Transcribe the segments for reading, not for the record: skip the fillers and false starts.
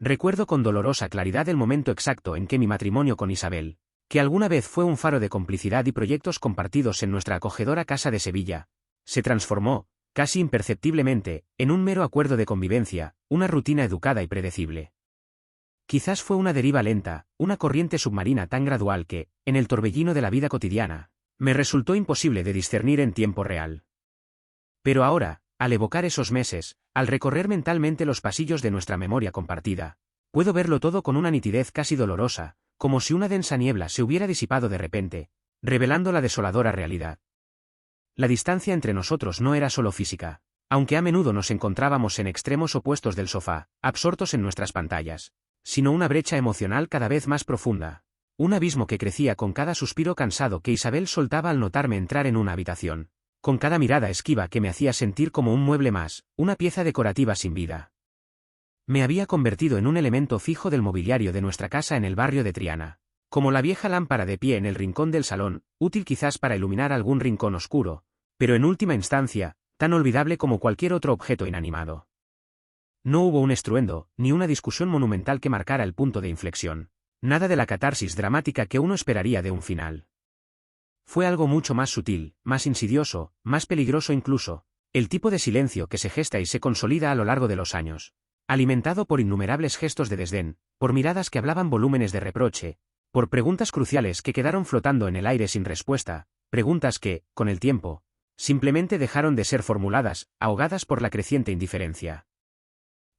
Recuerdo con dolorosa claridad el momento exacto en que mi matrimonio con Isabel, que alguna vez fue un faro de complicidad y proyectos compartidos en nuestra acogedora casa de Sevilla, se transformó, casi imperceptiblemente, en un mero acuerdo de convivencia, una rutina educada y predecible. Quizás fue una deriva lenta, una corriente submarina tan gradual que, en el torbellino de la vida cotidiana, me resultó imposible de discernir en tiempo real. Pero ahora, al evocar esos meses, al recorrer mentalmente los pasillos de nuestra memoria compartida, puedo verlo todo con una nitidez casi dolorosa, como si una densa niebla se hubiera disipado de repente, revelando la desoladora realidad. La distancia entre nosotros no era solo física, aunque a menudo nos encontrábamos en extremos opuestos del sofá, absortos en nuestras pantallas, sino una brecha emocional cada vez más profunda, un abismo que crecía con cada suspiro cansado que Isabel soltaba al notarme entrar en una habitación, con cada mirada esquiva que me hacía sentir como un mueble más, una pieza decorativa sin vida. Me había convertido en un elemento fijo del mobiliario de nuestra casa en el barrio de Triana, como la vieja lámpara de pie en el rincón del salón, útil quizás para iluminar algún rincón oscuro, pero en última instancia, tan olvidable como cualquier otro objeto inanimado. No hubo un estruendo, ni una discusión monumental que marcara el punto de inflexión, nada de la catarsis dramática que uno esperaría de un final. Fue algo mucho más sutil, más insidioso, más peligroso incluso, el tipo de silencio que se gesta y se consolida a lo largo de los años, alimentado por innumerables gestos de desdén, por miradas que hablaban volúmenes de reproche, por preguntas cruciales que quedaron flotando en el aire sin respuesta, preguntas que, con el tiempo, simplemente dejaron de ser formuladas, ahogadas por la creciente indiferencia.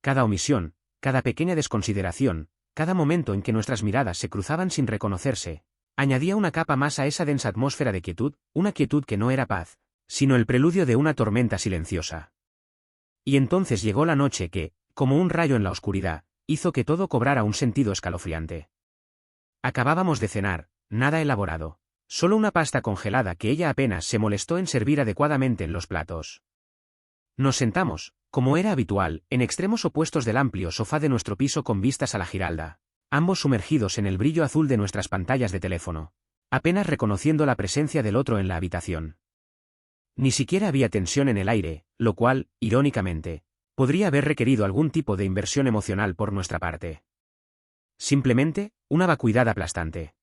Cada omisión, cada pequeña desconsideración, cada momento en que nuestras miradas se cruzaban sin reconocerse, añadía una capa más a esa densa atmósfera de quietud, una quietud que no era paz, sino el preludio de una tormenta silenciosa. Y entonces llegó la noche que, como un rayo en la oscuridad, hizo que todo cobrara un sentido escalofriante. Acabábamos de cenar, nada elaborado, solo una pasta congelada que ella apenas se molestó en servir adecuadamente en los platos. Nos sentamos, como era habitual, en extremos opuestos del amplio sofá de nuestro piso con vistas a la Giralda, ambos sumergidos en el brillo azul de nuestras pantallas de teléfono, apenas reconociendo la presencia del otro en la habitación. Ni siquiera había tensión en el aire, lo cual, irónicamente, podría haber requerido algún tipo de inversión emocional por nuestra parte. Simplemente, una vacuidad aplastante.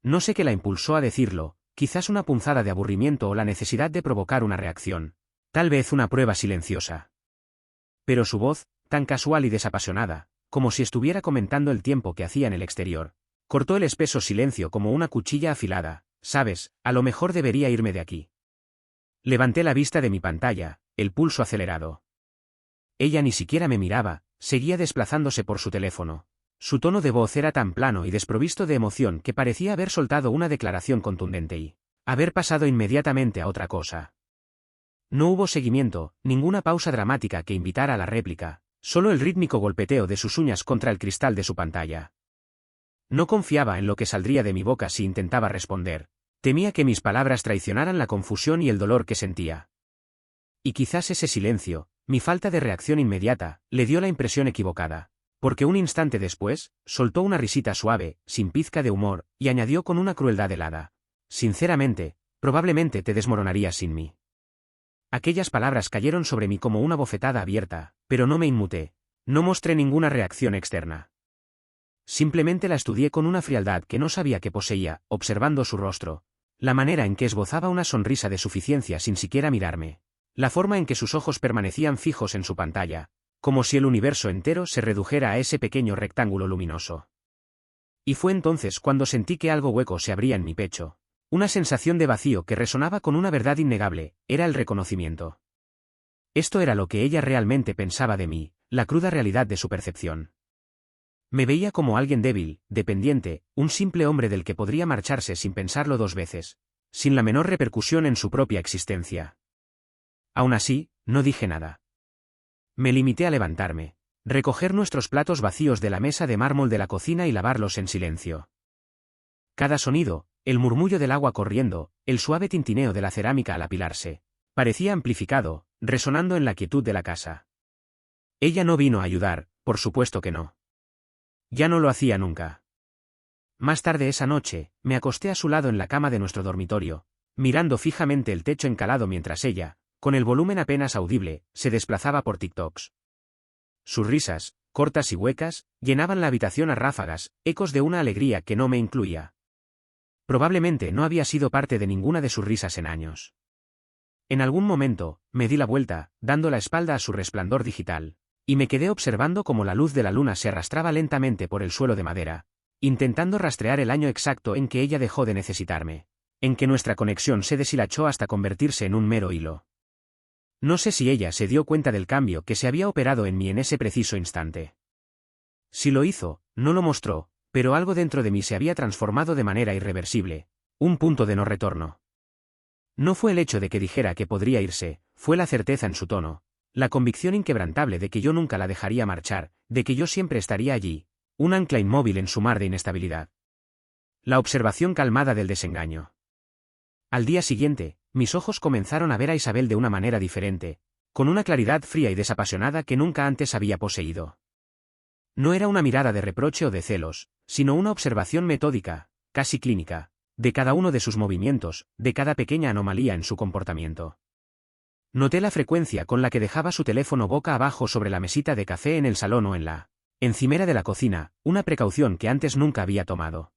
No sé qué la impulsó a decirlo, quizás una punzada de aburrimiento o la necesidad de provocar una reacción, tal vez una prueba silenciosa. Pero su voz, tan casual y desapasionada, como si estuviera comentando el tiempo que hacía en el exterior, cortó el espeso silencio como una cuchilla afilada. Sabes, a lo mejor debería irme de aquí. Levanté la vista de mi pantalla, el pulso acelerado. Ella ni siquiera me miraba, seguía desplazándose por su teléfono. Su tono de voz era tan plano y desprovisto de emoción que parecía haber soltado una declaración contundente y haber pasado inmediatamente a otra cosa. No hubo seguimiento, ninguna pausa dramática que invitara a la réplica, solo el rítmico golpeteo de sus uñas contra el cristal de su pantalla. No confiaba en lo que saldría de mi boca si intentaba responder, temía que mis palabras traicionaran la confusión y el dolor que sentía. Y quizás ese silencio, mi falta de reacción inmediata, le dio la impresión equivocada, porque un instante después, soltó una risita suave, sin pizca de humor, y añadió con una crueldad helada: sinceramente, probablemente te desmoronarías sin mí. Aquellas palabras cayeron sobre mí como una bofetada abierta, pero no me inmuté, no mostré ninguna reacción externa. Simplemente la estudié con una frialdad que no sabía que poseía, observando su rostro, la manera en que esbozaba una sonrisa de suficiencia sin siquiera mirarme, la forma en que sus ojos permanecían fijos en su pantalla, como si el universo entero se redujera a ese pequeño rectángulo luminoso. Y fue entonces cuando sentí que algo hueco se abría en mi pecho. Una sensación de vacío que resonaba con una verdad innegable, era el reconocimiento. Esto era lo que ella realmente pensaba de mí, la cruda realidad de su percepción. Me veía como alguien débil, dependiente, un simple hombre del que podría marcharse sin pensarlo dos veces, sin la menor repercusión en su propia existencia. Aún así, no dije nada. Me limité a levantarme, recoger nuestros platos vacíos de la mesa de mármol de la cocina y lavarlos en silencio. Cada sonido, el murmullo del agua corriendo, el suave tintineo de la cerámica al apilarse, parecía amplificado, resonando en la quietud de la casa. Ella no vino a ayudar, por supuesto que no. Ya no lo hacía nunca. Más tarde esa noche, me acosté a su lado en la cama de nuestro dormitorio, mirando fijamente el techo encalado mientras ella, con el volumen apenas audible, se desplazaba por TikToks. Sus risas, cortas y huecas, llenaban la habitación a ráfagas, ecos de una alegría que no me incluía. Probablemente no había sido parte de ninguna de sus risas en años. En algún momento, me di la vuelta, dando la espalda a su resplandor digital, y me quedé observando cómo la luz de la luna se arrastraba lentamente por el suelo de madera, intentando rastrear el año exacto en que ella dejó de necesitarme, en que nuestra conexión se deshilachó hasta convertirse en un mero hilo. No sé si ella se dio cuenta del cambio que se había operado en mí en ese preciso instante. Si lo hizo, no lo mostró, pero algo dentro de mí se había transformado de manera irreversible, un punto de no retorno. No fue el hecho de que dijera que podría irse, fue la certeza en su tono, la convicción inquebrantable de que yo nunca la dejaría marchar, de que yo siempre estaría allí, un ancla inmóvil en su mar de inestabilidad. La observación calmada del desengaño. Al día siguiente, mis ojos comenzaron a ver a Isabel de una manera diferente, con una claridad fría y desapasionada que nunca antes había poseído. No era una mirada de reproche o de celos, sino una observación metódica, casi clínica, de cada uno de sus movimientos, de cada pequeña anomalía en su comportamiento. Noté la frecuencia con la que dejaba su teléfono boca abajo sobre la mesita de café en el salón o en la encimera de la cocina, una precaución que antes nunca había tomado.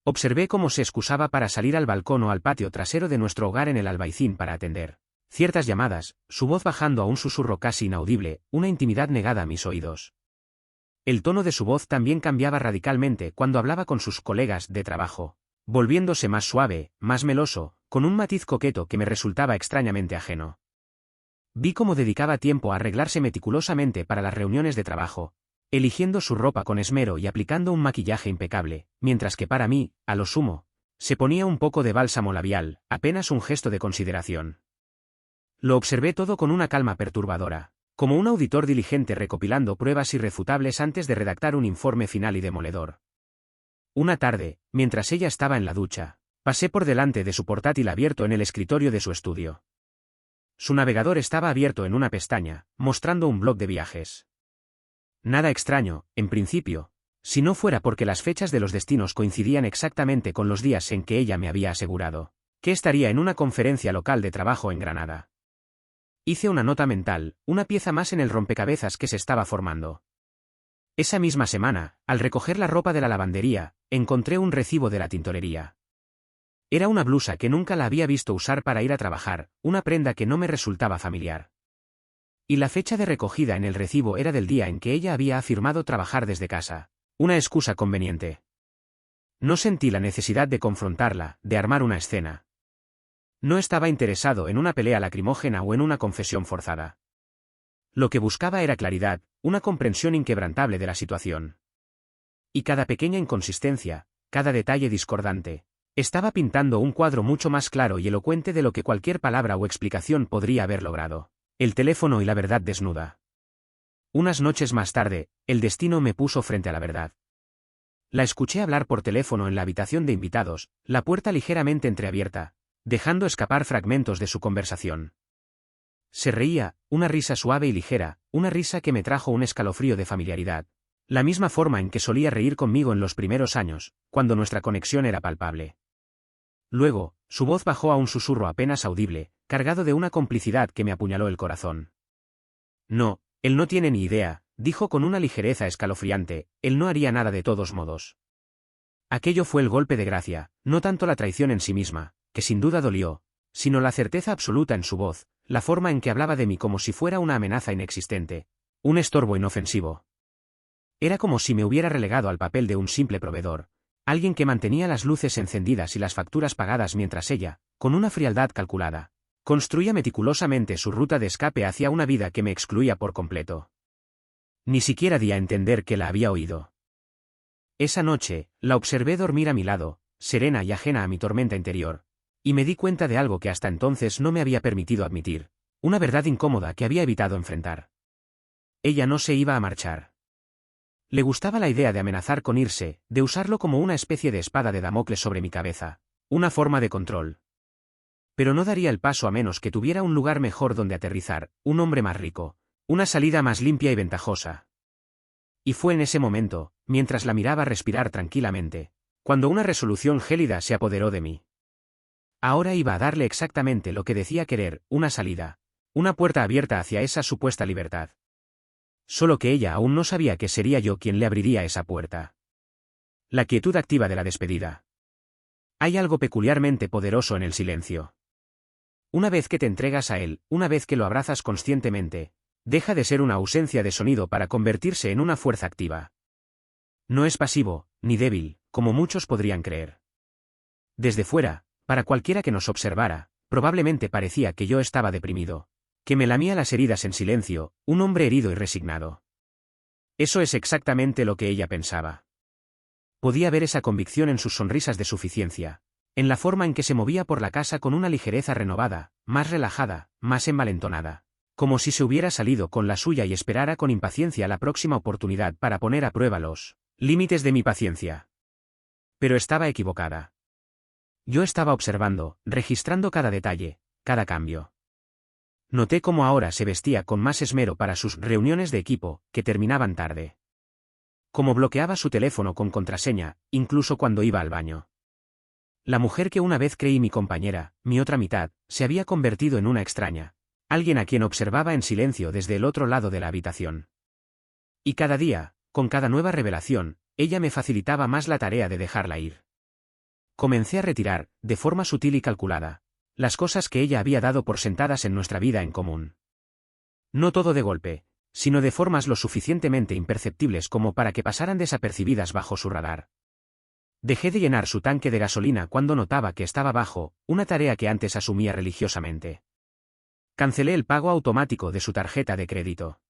Observé cómo se excusaba para salir al balcón o al patio trasero de nuestro hogar en el Albaicín para atender ciertas llamadas, su voz bajando a un susurro casi inaudible, una intimidad negada a mis oídos. El tono de su voz también cambiaba radicalmente cuando hablaba con sus colegas de trabajo, volviéndose más suave, más meloso, con un matiz coqueto que me resultaba extrañamente ajeno. Vi cómo dedicaba tiempo a arreglarse meticulosamente para las reuniones de trabajo, eligiendo su ropa con esmero y aplicando un maquillaje impecable, mientras que para mí, a lo sumo, se ponía un poco de bálsamo labial, apenas un gesto de consideración. Lo observé todo con una calma perturbadora, como un auditor diligente recopilando pruebas irrefutables antes de redactar un informe final y demoledor. Una tarde, mientras ella estaba en la ducha, pasé por delante de su portátil abierto en el escritorio de su estudio. Su navegador estaba abierto en una pestaña, mostrando un blog de viajes. Nada extraño, en principio, si no fuera porque las fechas de los destinos coincidían exactamente con los días en que ella me había asegurado que estaría en una conferencia local de trabajo en Granada. Hice una nota mental, una pieza más en el rompecabezas que se estaba formando. Esa misma semana, al recoger la ropa de la lavandería, encontré un recibo de la tintorería. Era una blusa que nunca la había visto usar para ir a trabajar, una prenda que no me resultaba familiar. Y la fecha de recogida en el recibo era del día en que ella había afirmado trabajar desde casa, una excusa conveniente. No sentí la necesidad de confrontarla, de armar una escena. No estaba interesado en una pelea lacrimógena o en una confesión forzada. Lo que buscaba era claridad, una comprensión inquebrantable de la situación. Y cada pequeña inconsistencia, cada detalle discordante, estaba pintando un cuadro mucho más claro y elocuente de lo que cualquier palabra o explicación podría haber logrado. El teléfono y la verdad desnuda. Unas noches más tarde, el destino me puso frente a la verdad. La escuché hablar por teléfono en la habitación de invitados, la puerta ligeramente entreabierta, dejando escapar fragmentos de su conversación. Se reía, una risa suave y ligera, una risa que me trajo un escalofrío de familiaridad, la misma forma en que solía reír conmigo en los primeros años, cuando nuestra conexión era palpable. Luego, su voz bajó a un susurro apenas audible, cargado de una complicidad que me apuñaló el corazón. No, él no tiene ni idea, dijo con una ligereza escalofriante, él no haría nada de todos modos. Aquello fue el golpe de gracia, no tanto la traición en sí misma, que sin duda dolió, sino la certeza absoluta en su voz, la forma en que hablaba de mí como si fuera una amenaza inexistente, un estorbo inofensivo. Era como si me hubiera relegado al papel de un simple proveedor, alguien que mantenía las luces encendidas y las facturas pagadas mientras ella, con una frialdad calculada, construía meticulosamente su ruta de escape hacia una vida que me excluía por completo. Ni siquiera di a entender que la había oído. Esa noche, la observé dormir a mi lado, serena y ajena a mi tormenta interior, y me di cuenta de algo que hasta entonces no me había permitido admitir, una verdad incómoda que había evitado enfrentar. Ella no se iba a marchar. Le gustaba la idea de amenazar con irse, de usarlo como una especie de espada de Damocles sobre mi cabeza, una forma de control. Pero no daría el paso a menos que tuviera un lugar mejor donde aterrizar, un hombre más rico, una salida más limpia y ventajosa. Y fue en ese momento, mientras la miraba respirar tranquilamente, cuando una resolución gélida se apoderó de mí. Ahora iba a darle exactamente lo que decía querer, una salida, una puerta abierta hacia esa supuesta libertad. Solo que ella aún no sabía que sería yo quien le abriría esa puerta. La quietud activa de la despedida. Hay algo peculiarmente poderoso en el silencio. Una vez que te entregas a él, una vez que lo abrazas conscientemente, deja de ser una ausencia de sonido para convertirse en una fuerza activa. No es pasivo, ni débil, como muchos podrían creer. Desde fuera, para cualquiera que nos observara, probablemente parecía que yo estaba deprimido, que me lamía las heridas en silencio, un hombre herido y resignado. Eso es exactamente lo que ella pensaba. Podía ver esa convicción en sus sonrisas de suficiencia, en la forma en que se movía por la casa con una ligereza renovada, más relajada, más envalentonada, como si se hubiera salido con la suya y esperara con impaciencia la próxima oportunidad para poner a prueba los límites de mi paciencia. Pero estaba equivocada. Yo estaba observando, registrando cada detalle, cada cambio. Noté cómo ahora se vestía con más esmero para sus reuniones de equipo, que terminaban tarde. Cómo bloqueaba su teléfono con contraseña, incluso cuando iba al baño. La mujer que una vez creí mi compañera, mi otra mitad, se había convertido en una extraña, alguien a quien observaba en silencio desde el otro lado de la habitación. Y cada día, con cada nueva revelación, ella me facilitaba más la tarea de dejarla ir. Comencé a retirar, de forma sutil y calculada, las cosas que ella había dado por sentadas en nuestra vida en común. No todo de golpe, sino de formas lo suficientemente imperceptibles como para que pasaran desapercibidas bajo su radar. Dejé de llenar su tanque de gasolina cuando notaba que estaba bajo, una tarea que antes asumía religiosamente. Cancelé el pago automático de su tarjeta de crédito.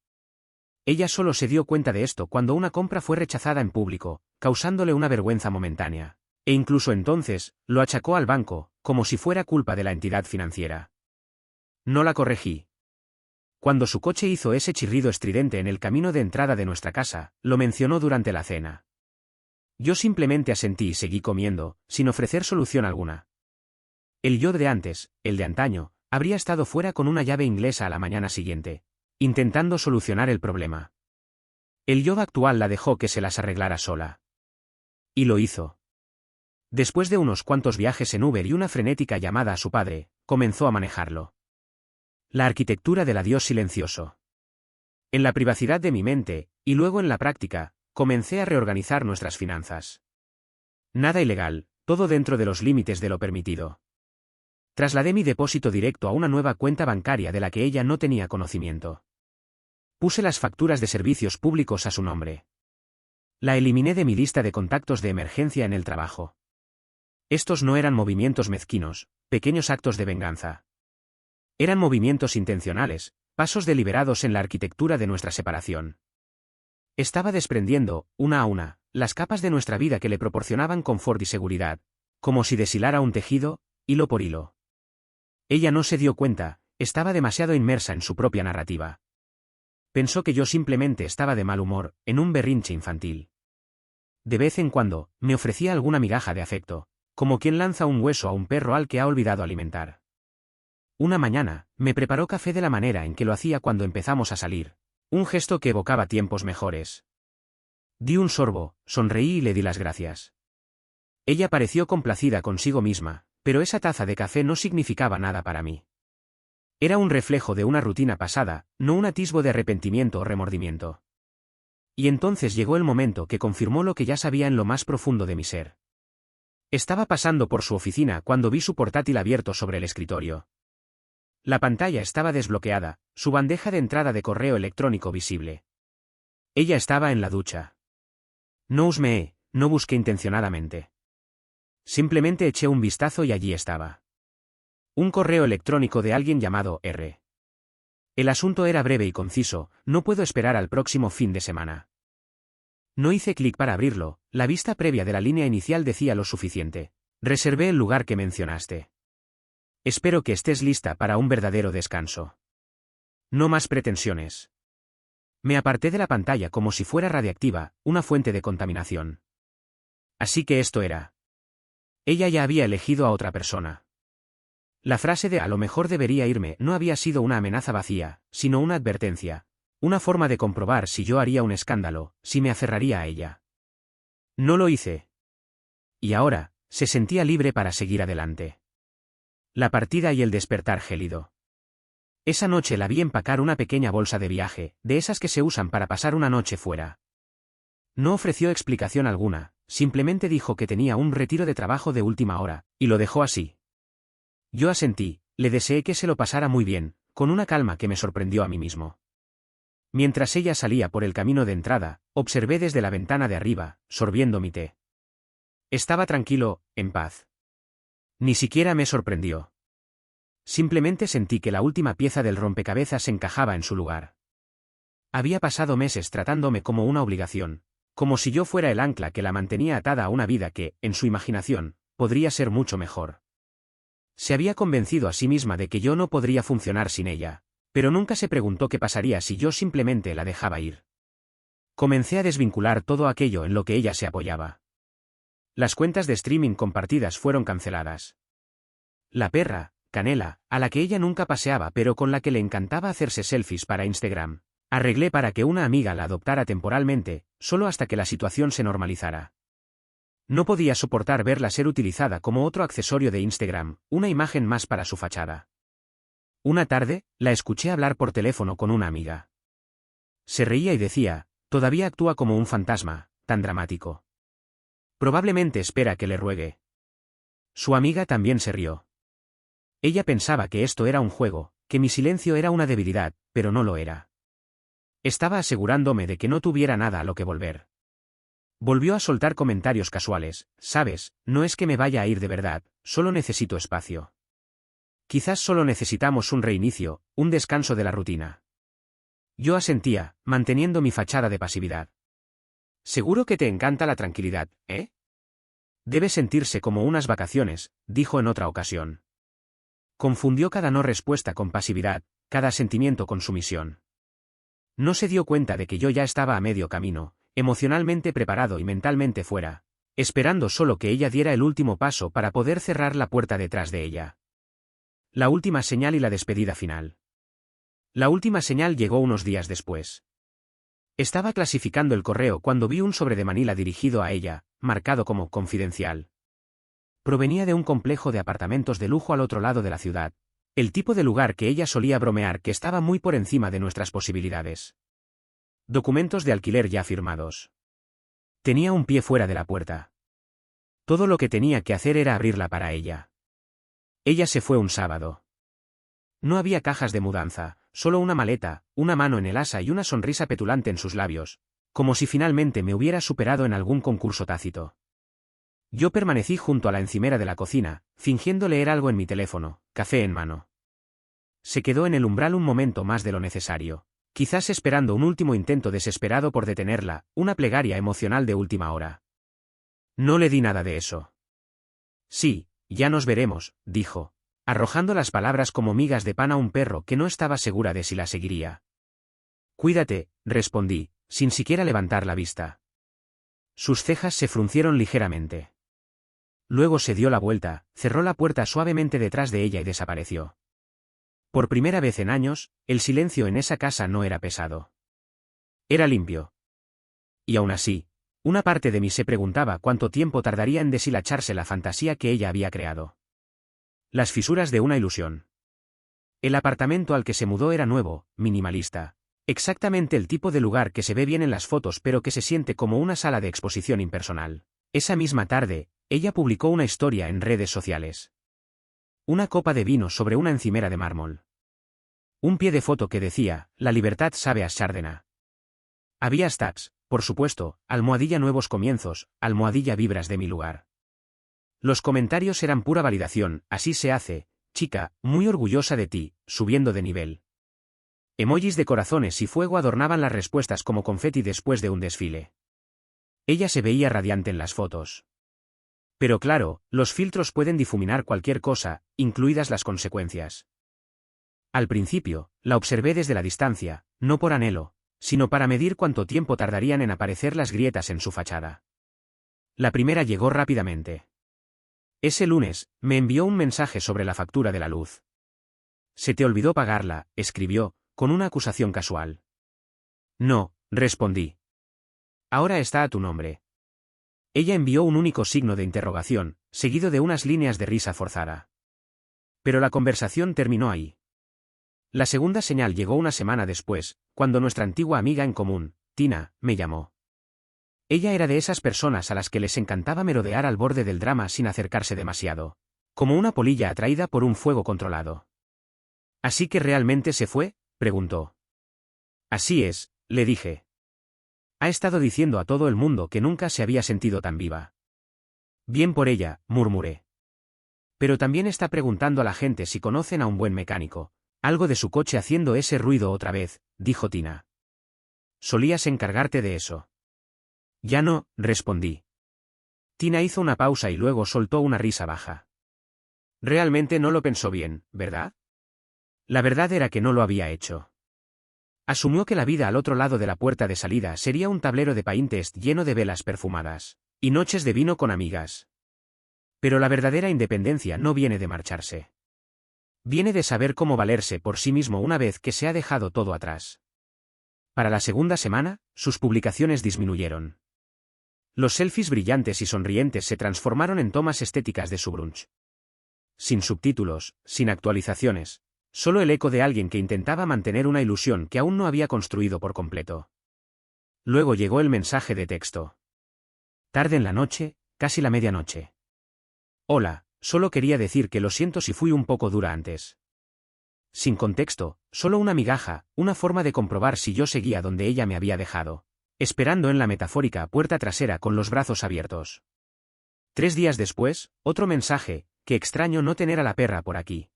Ella solo se dio cuenta de esto cuando una compra fue rechazada en público, causándole una vergüenza momentánea, e incluso entonces, lo achacó al banco, como si fuera culpa de la entidad financiera. No la corregí. Cuando su coche hizo ese chirrido estridente en el camino de entrada de nuestra casa, lo mencionó durante la cena. Yo simplemente asentí y seguí comiendo, sin ofrecer solución alguna. El yo de antes, el de antaño, habría estado fuera con una llave inglesa a la mañana siguiente, intentando solucionar el problema. El yo actual la dejó que se las arreglara sola. Y lo hizo. Después de unos cuantos viajes en Uber y una frenética llamada a su padre, comenzó a manejarlo. La arquitectura del adiós silencioso. En la privacidad de mi mente, y luego en la práctica, comencé a reorganizar nuestras finanzas. Nada ilegal, todo dentro de los límites de lo permitido. Trasladé mi depósito directo a una nueva cuenta bancaria de la que ella no tenía conocimiento. Puse las facturas de servicios públicos a su nombre. La eliminé de mi lista de contactos de emergencia en el trabajo. Estos no eran movimientos mezquinos, pequeños actos de venganza. Eran movimientos intencionales, pasos deliberados en la arquitectura de nuestra separación. Estaba desprendiendo, una a una, las capas de nuestra vida que le proporcionaban confort y seguridad, como si deshilara un tejido, hilo por hilo. Ella no se dio cuenta, estaba demasiado inmersa en su propia narrativa. Pensó que yo simplemente estaba de mal humor, en un berrinche infantil. De vez en cuando, me ofrecía alguna migaja de afecto, como quien lanza un hueso a un perro al que ha olvidado alimentar. Una mañana, me preparó café de la manera en que lo hacía cuando empezamos a salir, un gesto que evocaba tiempos mejores. Di un sorbo, sonreí y le di las gracias. Ella pareció complacida consigo misma, pero esa taza de café no significaba nada para mí. Era un reflejo de una rutina pasada, no un atisbo de arrepentimiento o remordimiento. Y entonces llegó el momento que confirmó lo que ya sabía en lo más profundo de mi ser. Estaba pasando por su oficina cuando vi su portátil abierto sobre el escritorio. La pantalla estaba desbloqueada, su bandeja de entrada de correo electrónico visible. Ella estaba en la ducha. No husmeé, no busqué intencionadamente. Simplemente eché un vistazo y allí estaba. Un correo electrónico de alguien llamado R. El asunto era breve y conciso, no puedo esperar al próximo fin de semana. No hice clic para abrirlo, la vista previa de la línea inicial decía lo suficiente. Reservé el lugar que mencionaste. Espero que estés lista para un verdadero descanso. No más pretensiones. Me aparté de la pantalla como si fuera radiactiva, una fuente de contaminación. Así que esto era. Ella ya había elegido a otra persona. La frase de "a lo mejor debería irme" no había sido una amenaza vacía, sino una advertencia, una forma de comprobar si yo haría un escándalo, si me aferraría a ella. No lo hice. Y ahora, se sentía libre para seguir adelante. La partida y el despertar gélido. Esa noche la vi empacar una pequeña bolsa de viaje, de esas que se usan para pasar una noche fuera. No ofreció explicación alguna, simplemente dijo que tenía un retiro de trabajo de última hora, y lo dejó así. Yo asentí, le deseé que se lo pasara muy bien, con una calma que me sorprendió a mí mismo. Mientras ella salía por el camino de entrada, observé desde la ventana de arriba, sorbiendo mi té. Estaba tranquilo, en paz. Ni siquiera me sorprendió. Simplemente sentí que la última pieza del rompecabezas encajaba en su lugar. Había pasado meses tratándome como una obligación, como si yo fuera el ancla que la mantenía atada a una vida que, en su imaginación, podría ser mucho mejor. Se había convencido a sí misma de que yo no podría funcionar sin ella, pero nunca se preguntó qué pasaría si yo simplemente la dejaba ir. Comencé a desvincular todo aquello en lo que ella se apoyaba. Las cuentas de streaming compartidas fueron canceladas. La perra, Canela, a la que ella nunca paseaba pero con la que le encantaba hacerse selfies para Instagram, arreglé para que una amiga la adoptara temporalmente, solo hasta que la situación se normalizara. No podía soportar verla ser utilizada como otro accesorio de Instagram, una imagen más para su fachada. Una tarde, la escuché hablar por teléfono con una amiga. Se reía y decía, todavía actúa como un fantasma, tan dramático. Probablemente espera que le ruegue. Su amiga también se rió. Ella pensaba que esto era un juego, que mi silencio era una debilidad, pero no lo era. Estaba asegurándome de que no tuviera nada a lo que volver. Volvió a soltar comentarios casuales, sabes, no es que me vaya a ir de verdad, solo necesito espacio. Quizás solo necesitamos un reinicio, un descanso de la rutina. Yo asentía, manteniendo mi fachada de pasividad. Seguro que te encanta la tranquilidad, ¿eh? Debe sentirse como unas vacaciones, dijo en otra ocasión. Confundió cada no respuesta con pasividad, cada sentimiento con sumisión. No se dio cuenta de que yo ya estaba a medio camino, emocionalmente preparado y mentalmente fuera, esperando solo que ella diera el último paso para poder cerrar la puerta detrás de ella. La última señal y la despedida final. La última señal llegó unos días después. Estaba clasificando el correo cuando vi un sobre de Manila dirigido a ella, marcado como confidencial. Provenía de un complejo de apartamentos de lujo al otro lado de la ciudad, el tipo de lugar que ella solía bromear que estaba muy por encima de nuestras posibilidades. Documentos de alquiler ya firmados. Tenía un pie fuera de la puerta. Todo lo que tenía que hacer era abrirla para ella. Ella se fue un sábado. No había cajas de mudanza, solo una maleta, una mano en el asa y una sonrisa petulante en sus labios, como si finalmente me hubiera superado en algún concurso tácito. Yo permanecí junto a la encimera de la cocina, fingiendo leer algo en mi teléfono, café en mano. Se quedó en el umbral un momento más de lo necesario, quizás esperando un último intento desesperado por detenerla, una plegaria emocional de última hora. No le di nada de eso. Sí, ya nos veremos, dijo, arrojando las palabras como migas de pan a un perro que no estaba segura de si la seguiría. Cuídate, respondí, sin siquiera levantar la vista. Sus cejas se fruncieron ligeramente. Luego se dio la vuelta, cerró la puerta suavemente detrás de ella y desapareció. Por primera vez en años, el silencio en esa casa no era pesado. Era limpio. Y aún así, una parte de mí se preguntaba cuánto tiempo tardaría en deshilacharse la fantasía que ella había creado. Las fisuras de una ilusión. El apartamento al que se mudó era nuevo, minimalista. Exactamente el tipo de lugar que se ve bien en las fotos pero que se siente como una sala de exposición impersonal. Esa misma tarde, ella publicó una historia en redes sociales. Una copa de vino sobre una encimera de mármol. Un pie de foto que decía, la libertad sabe a sárdena. Había hashtags, por supuesto, almohadilla nuevos comienzos, almohadilla vibras de mi lugar. Los comentarios eran pura validación, así se hace, chica, muy orgullosa de ti, subiendo de nivel. Emojis de corazones y fuego adornaban las respuestas como confeti después de un desfile. Ella se veía radiante en las fotos. Pero claro, los filtros pueden difuminar cualquier cosa, incluidas las consecuencias. Al principio, la observé desde la distancia, no por anhelo, sino para medir cuánto tiempo tardarían en aparecer las grietas en su fachada. La primera llegó rápidamente. Ese lunes, me envió un mensaje sobre la factura de la luz. Se te olvidó pagarla, escribió, con una acusación casual. No, respondí. Ahora está a tu nombre. Ella envió un único signo de interrogación, seguido de unas líneas de risa forzada. Pero la conversación terminó ahí. La segunda señal llegó una semana después, cuando nuestra antigua amiga en común, Tina, me llamó. Ella era de esas personas a las que les encantaba merodear al borde del drama sin acercarse demasiado, como una polilla atraída por un fuego controlado. ¿Así que realmente se fue?, preguntó. Así es, le dije. Ha estado diciendo a todo el mundo que nunca se había sentido tan viva. Bien por ella, murmuré. Pero también está preguntando a la gente si conocen a un buen mecánico. Algo de su coche haciendo ese ruido otra vez, dijo Tina. Solías encargarte de eso. Ya no, respondí. Tina hizo una pausa y luego soltó una risa baja. Realmente no lo pensó bien, ¿verdad? La verdad era que no lo había hecho. Asumió que la vida al otro lado de la puerta de salida sería un tablero de Pinterest lleno de velas perfumadas y noches de vino con amigas. Pero la verdadera independencia no viene de marcharse. Viene de saber cómo valerse por sí mismo una vez que se ha dejado todo atrás. Para la segunda semana, sus publicaciones disminuyeron. Los selfies brillantes y sonrientes se transformaron en tomas estéticas de su brunch. Sin subtítulos, sin actualizaciones, solo el eco de alguien que intentaba mantener una ilusión que aún no había construido por completo. Luego llegó el mensaje de texto. Tarde en la noche, casi la medianoche. Hola, solo quería decir que lo siento si fui un poco dura antes. Sin contexto, solo una migaja, una forma de comprobar si yo seguía donde ella me había dejado, esperando en la metafórica puerta trasera con los brazos abiertos. 3 días después, otro mensaje, qué extraño no tener a la perra por aquí.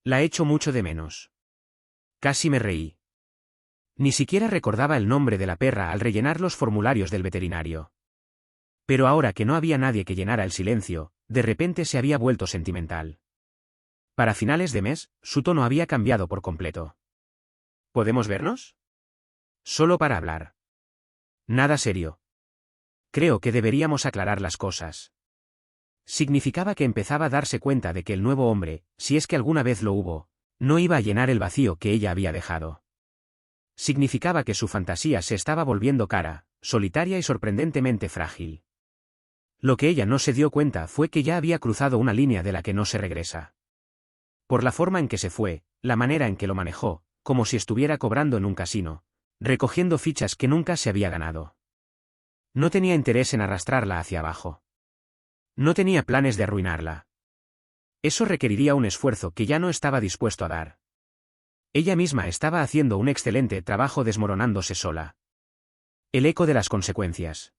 La echo mucho de menos. Casi me reí. Ni siquiera recordaba el nombre de la perra al rellenar los formularios del veterinario. Pero ahora que no había nadie que llenara el silencio, de repente se había vuelto sentimental. Para finales de mes, su tono había cambiado por completo. ¿Podemos vernos? Solo para hablar. Nada serio. Creo que deberíamos aclarar las cosas. Significaba que empezaba a darse cuenta de que el nuevo hombre, si es que alguna vez lo hubo, no iba a llenar el vacío que ella había dejado. Significaba que su fantasía se estaba volviendo cara, solitaria y sorprendentemente frágil. Lo que ella no se dio cuenta fue que ya había cruzado una línea de la que no se regresa. Por la forma en que se fue, la manera en que lo manejó, como si estuviera cobrando en un casino, recogiendo fichas que nunca se había ganado. No tenía interés en arrastrarla hacia abajo. No tenía planes de arruinarla. Eso requeriría un esfuerzo que ya no estaba dispuesto a dar. Ella misma estaba haciendo un excelente trabajo desmoronándose sola. El eco de las consecuencias.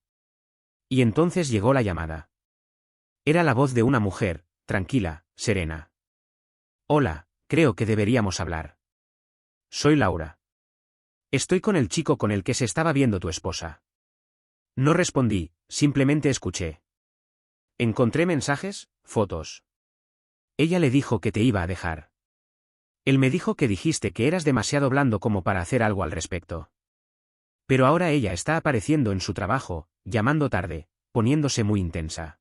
Y entonces llegó la llamada. Era la voz de una mujer, tranquila, serena. Hola, creo que deberíamos hablar. Soy Laura. Estoy con el chico con el que se estaba viendo tu esposa. No respondí, simplemente escuché. Encontré mensajes, fotos. Ella le dijo que te iba a dejar. Él me dijo que dijiste que eras demasiado blando como para hacer algo al respecto. Pero ahora ella está apareciendo en su trabajo, llamando tarde, poniéndose muy intensa.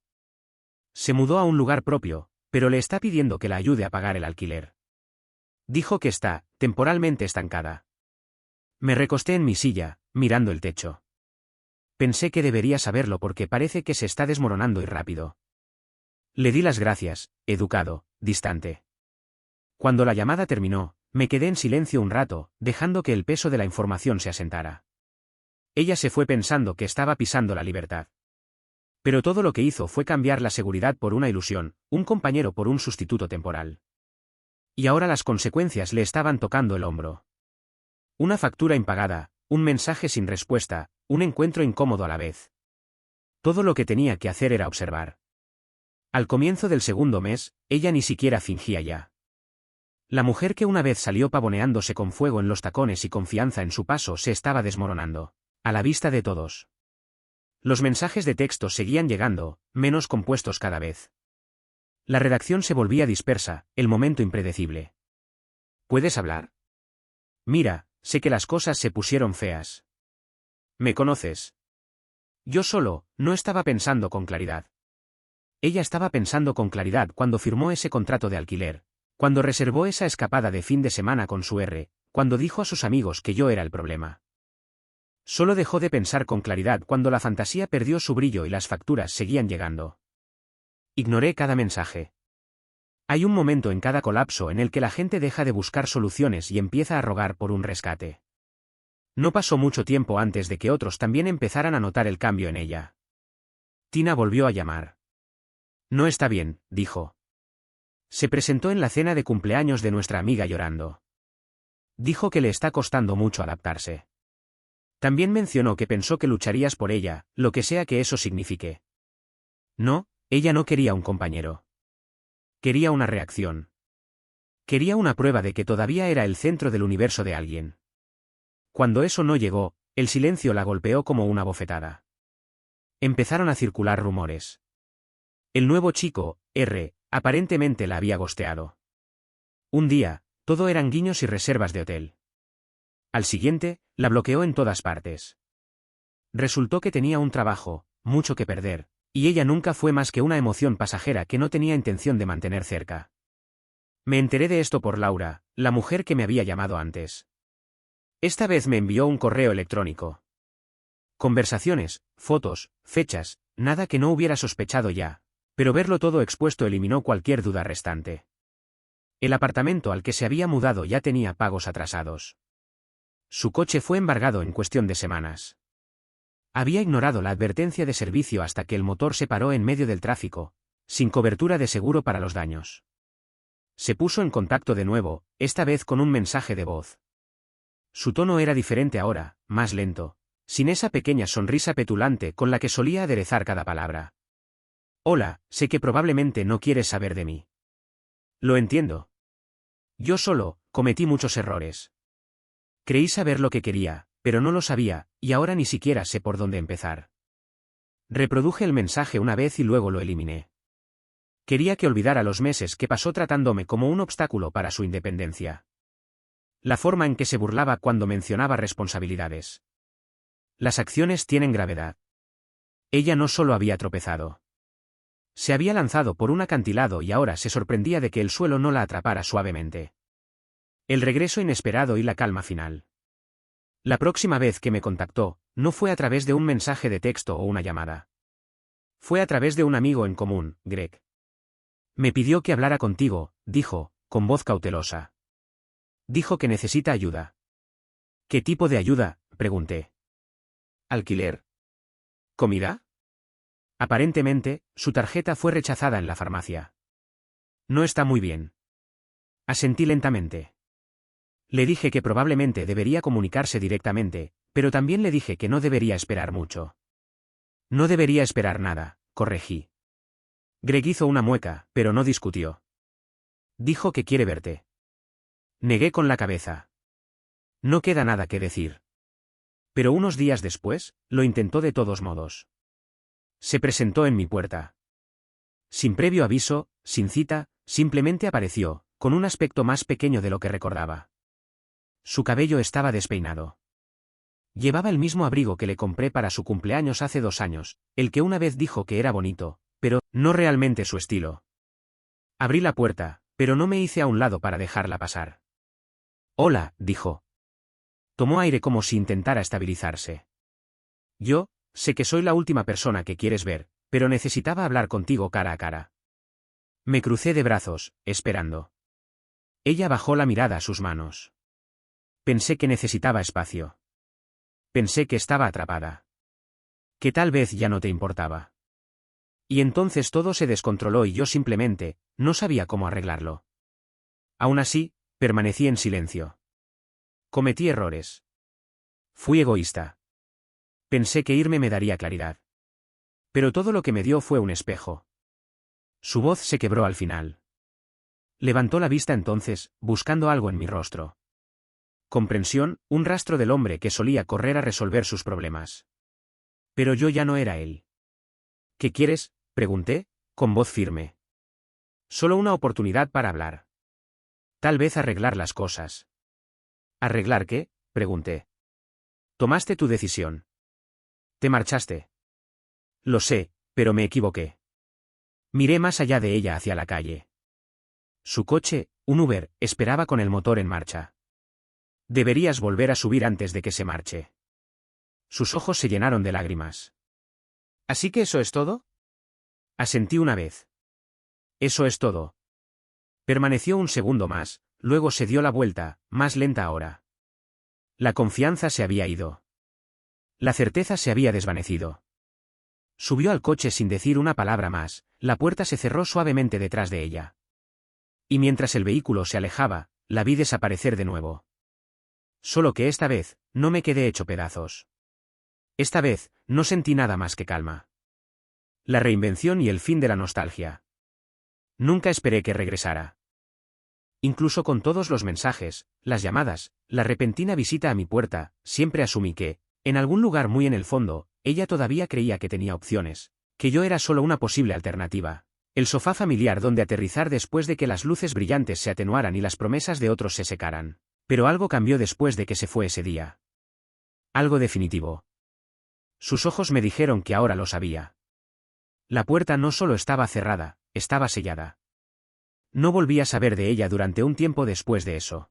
Se mudó a un lugar propio, pero le está pidiendo que la ayude a pagar el alquiler. Dijo que está, temporalmente estancada. Me recosté en mi silla, mirando el techo. Pensé que debería saberlo porque parece que se está desmoronando y rápido. Le di las gracias, educado, distante. Cuando la llamada terminó, me quedé en silencio un rato, dejando que el peso de la información se asentara. Ella se fue pensando que estaba pisando la libertad. Pero todo lo que hizo fue cambiar la seguridad por una ilusión, un compañero por un sustituto temporal. Y ahora las consecuencias le estaban tocando el hombro. Una factura impagada, un mensaje sin respuesta, un encuentro incómodo a la vez. Todo lo que tenía que hacer era observar. Al comienzo del segundo mes, ella ni siquiera fingía ya. La mujer que una vez salió pavoneándose con fuego en los tacones y confianza en su paso se estaba desmoronando, a la vista de todos. Los mensajes de texto seguían llegando, menos compuestos cada vez. La redacción se volvía dispersa, el momento impredecible. ¿Puedes hablar? Mira, sé que las cosas se pusieron feas. ¿Me conoces? Yo solo, no estaba pensando con claridad. Ella estaba pensando con claridad cuando firmó ese contrato de alquiler, cuando reservó esa escapada de fin de semana con su cuando dijo a sus amigos que yo era el problema. Solo dejó de pensar con claridad cuando la fantasía perdió su brillo y las facturas seguían llegando. Ignoré cada mensaje. Hay un momento en cada colapso en el que la gente deja de buscar soluciones y empieza a rogar por un rescate. No pasó mucho tiempo antes de que otros también empezaran a notar el cambio en ella. Tina volvió a llamar. No está bien, dijo. Se presentó en la cena de cumpleaños de nuestra amiga llorando. Dijo que le está costando mucho adaptarse. También mencionó que pensó que lucharías por ella, lo que sea que eso signifique. No, ella no quería un compañero. Quería una reacción. Quería una prueba de que todavía era el centro del universo de alguien. Cuando eso no llegó, el silencio la golpeó como una bofetada. Empezaron a circular rumores. El nuevo chico, R, aparentemente la había gosteado. Un día, todo eran guiños y reservas de hotel. Al siguiente, la bloqueó en todas partes. Resultó que tenía un trabajo, mucho que perder, y ella nunca fue más que una emoción pasajera que no tenía intención de mantener cerca. Me enteré de esto por Laura, la mujer que me había llamado antes. Esta vez me envió un correo electrónico. Conversaciones, fotos, fechas, nada que no hubiera sospechado ya, pero verlo todo expuesto eliminó cualquier duda restante. El apartamento al que se había mudado ya tenía pagos atrasados. Su coche fue embargado en cuestión de semanas. Había ignorado la advertencia de servicio hasta que el motor se paró en medio del tráfico, sin cobertura de seguro para los daños. Se puso en contacto de nuevo, esta vez con un mensaje de voz. Su tono era diferente ahora, más lento, sin esa pequeña sonrisa petulante con la que solía aderezar cada palabra. Hola, sé que probablemente no quieres saber de mí. Lo entiendo. Yo solo, cometí muchos errores. Creí saber lo que quería, pero no lo sabía, y ahora ni siquiera sé por dónde empezar. Reproduje el mensaje una vez y luego lo eliminé. Quería que olvidara los meses que pasó tratándome como un obstáculo para su independencia. La forma en que se burlaba cuando mencionaba responsabilidades. Las acciones tienen gravedad. Ella no solo había tropezado. Se había lanzado por un acantilado y ahora se sorprendía de que el suelo no la atrapara suavemente. El regreso inesperado y la calma final. La próxima vez que me contactó, no fue a través de un mensaje de texto o una llamada. Fue a través de un amigo en común, Greg. Me pidió que hablara contigo, dijo, con voz cautelosa. Dijo que necesita ayuda. ¿Qué tipo de ayuda?, pregunté. ¿Alquiler? ¿Comida? Aparentemente, su tarjeta fue rechazada en la farmacia. No está muy bien. Asentí lentamente. Le dije que probablemente debería comunicarse directamente, pero también le dije que no debería esperar mucho. No debería esperar nada, corregí. Greg hizo una mueca, pero no discutió. Dijo que quiere verte. Negué con la cabeza. No queda nada que decir. Pero unos días después, lo intentó de todos modos. Se presentó en mi puerta. Sin previo aviso, sin cita, simplemente apareció, con un aspecto más pequeño de lo que recordaba. Su cabello estaba despeinado. Llevaba el mismo abrigo que le compré para su cumpleaños hace 2 años, el que una vez dijo que era bonito, pero no realmente su estilo. Abrí la puerta, pero no me hice a un lado para dejarla pasar. Hola, dijo. Tomó aire como si intentara estabilizarse. Yo, sé que soy la última persona que quieres ver, pero necesitaba hablar contigo cara a cara. Me crucé de brazos, esperando. Ella bajó la mirada a sus manos. Pensé que necesitaba espacio. Pensé que estaba atrapada. Que tal vez ya no te importaba. Y entonces todo se descontroló y yo simplemente, no sabía cómo arreglarlo. Aún así, permanecí en silencio. Cometí errores. Fui egoísta. Pensé que irme me daría claridad. Pero todo lo que me dio fue un espejo. Su voz se quebró al final. Levantó la vista entonces, buscando algo en mi rostro. Comprensión, un rastro del hombre que solía correr a resolver sus problemas. Pero yo ya no era él. ¿Qué quieres?, pregunté, con voz firme. Solo una oportunidad para hablar. Tal vez arreglar las cosas. ¿Arreglar qué?, pregunté. Tomaste tu decisión. Te marchaste. Lo sé, pero me equivoqué. Miré más allá de ella hacia la calle. Su coche, un Uber, esperaba con el motor en marcha. Deberías volver a subir antes de que se marche. Sus ojos se llenaron de lágrimas. ¿Así que eso es todo? Asentí una vez. Eso es todo. Permaneció un segundo más, luego se dio la vuelta, más lenta ahora. La confianza se había ido. La certeza se había desvanecido. Subió al coche sin decir una palabra más, la puerta se cerró suavemente detrás de ella. Y mientras el vehículo se alejaba, la vi desaparecer de nuevo. Solo que esta vez, no me quedé hecho pedazos. Esta vez, no sentí nada más que calma. La reinvención y el fin de la nostalgia. Nunca esperé que regresara. Incluso con todos los mensajes, las llamadas, la repentina visita a mi puerta, siempre asumí que, en algún lugar muy en el fondo, ella todavía creía que tenía opciones, que yo era solo una posible alternativa. El sofá familiar donde aterrizar después de que las luces brillantes se atenuaran y las promesas de otros se secaran. Pero algo cambió después de que se fue ese día. Algo definitivo. Sus ojos me dijeron que ahora lo sabía. La puerta no solo estaba cerrada, estaba sellada. No volví a saber de ella durante un tiempo después de eso.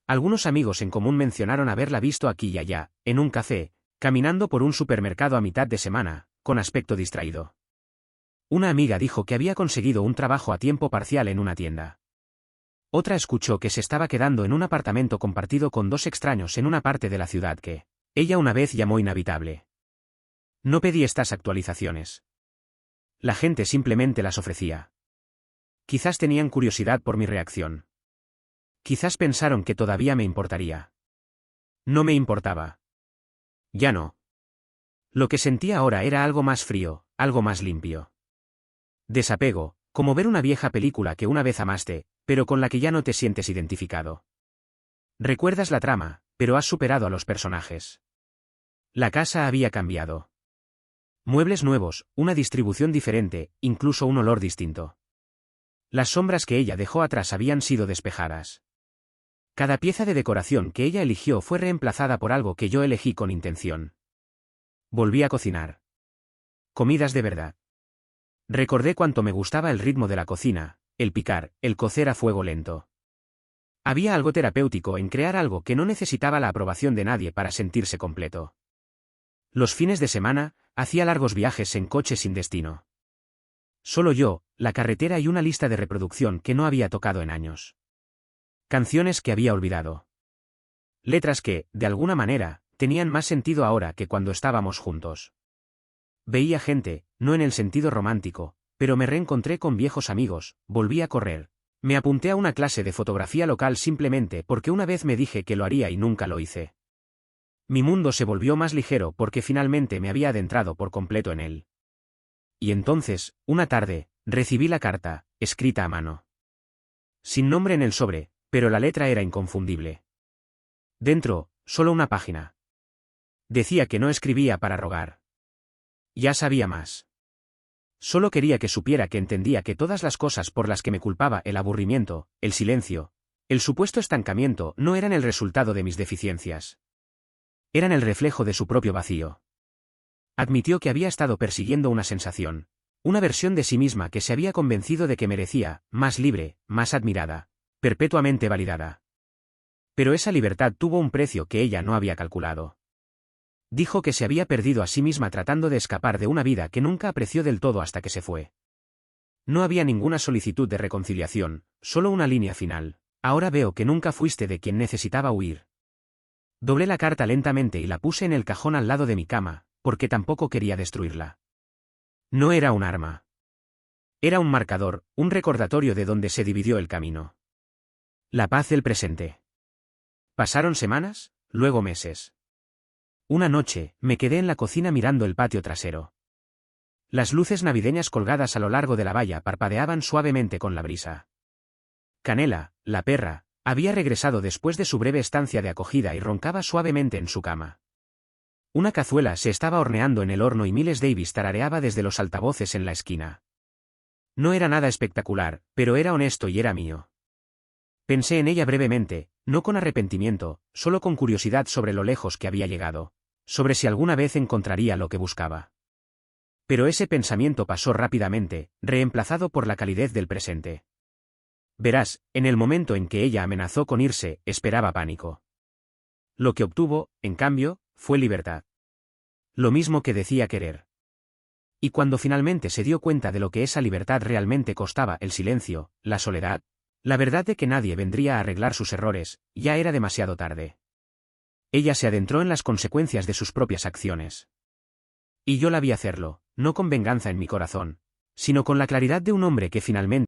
Algunos amigos en común mencionaron haberla visto aquí y allá, en un café, caminando por un supermercado a mitad de semana, con aspecto distraído. Una amiga dijo que había conseguido un trabajo a tiempo parcial en una tienda. Otra escuchó que se estaba quedando en un apartamento compartido con dos extraños en una parte de la ciudad que ella una vez llamó inhabitable. No pedí estas actualizaciones. La gente simplemente las ofrecía. Quizás tenían curiosidad por mi reacción. Quizás pensaron que todavía me importaría. No me importaba. Ya no. Lo que sentía ahora era algo más frío, algo más limpio. Desapego, como ver una vieja película que una vez amaste, pero con la que ya no te sientes identificado. Recuerdas la trama, pero has superado a los personajes. La casa había cambiado. Muebles nuevos, una distribución diferente, incluso un olor distinto. Las sombras que ella dejó atrás habían sido despejadas. Cada pieza de decoración que ella eligió fue reemplazada por algo que yo elegí con intención. Volví a cocinar. Comidas de verdad. Recordé cuánto me gustaba el ritmo de la cocina, el picar, el cocer a fuego lento. Había algo terapéutico en crear algo que no necesitaba la aprobación de nadie para sentirse completo. Los fines de semana, hacía largos viajes en coche sin destino. Solo yo, la carretera y una lista de reproducción que no había tocado en años. Canciones que había olvidado. Letras que, de alguna manera, tenían más sentido ahora que cuando estábamos juntos. Veía gente, no en el sentido romántico, pero me reencontré con viejos amigos, volví a correr. Me apunté a una clase de fotografía local simplemente porque una vez me dije que lo haría y nunca lo hice. Mi mundo se volvió más ligero porque finalmente me había adentrado por completo en él. Y entonces, una tarde, recibí la carta, escrita a mano. Sin nombre en el sobre, pero la letra era inconfundible. Dentro, solo una página. Decía que no escribía para rogar. Ya sabía más. Solo quería que supiera que entendía que todas las cosas por las que me culpaba, el aburrimiento, el silencio, el supuesto estancamiento, no eran el resultado de mis deficiencias. Eran el reflejo de su propio vacío. Admitió que había estado persiguiendo una sensación, una versión de sí misma que se había convencido de que merecía, más libre, más admirada, perpetuamente validada. Pero esa libertad tuvo un precio que ella no había calculado. Dijo que se había perdido a sí misma tratando de escapar de una vida que nunca apreció del todo hasta que se fue. No había ninguna solicitud de reconciliación, solo una línea final. Ahora veo que nunca fuiste de quien necesitaba huir. Doblé la carta lentamente y la puse en el cajón al lado de mi cama, porque tampoco quería destruirla. No era un arma. Era un marcador, un recordatorio de donde se dividió el camino. La paz del presente. Pasaron semanas, luego meses. Una noche, me quedé en la cocina mirando el patio trasero. Las luces navideñas colgadas a lo largo de la valla parpadeaban suavemente con la brisa. Canela, la perra, había regresado después de su breve estancia de acogida y roncaba suavemente en su cama. Una cazuela se estaba horneando en el horno y Miles Davis tarareaba desde los altavoces en la esquina. No era nada espectacular, pero era honesto y era mío. Pensé en ella brevemente, no con arrepentimiento, solo con curiosidad sobre lo lejos que había llegado, sobre si alguna vez encontraría lo que buscaba. Pero ese pensamiento pasó rápidamente, reemplazado por la calidez del presente. Verás, en el momento en que ella amenazó con irse, esperaba pánico. Lo que obtuvo, en cambio, fue libertad. Lo mismo que decía querer. Y cuando finalmente se dio cuenta de lo que esa libertad realmente costaba, el silencio, la soledad, La verdad de que nadie vendría a arreglar sus errores, ya era demasiado tarde. Ella se adentró en las consecuencias de sus propias acciones. Y yo la vi hacerlo, no con venganza en mi corazón, sino con la claridad de un hombre que finalmente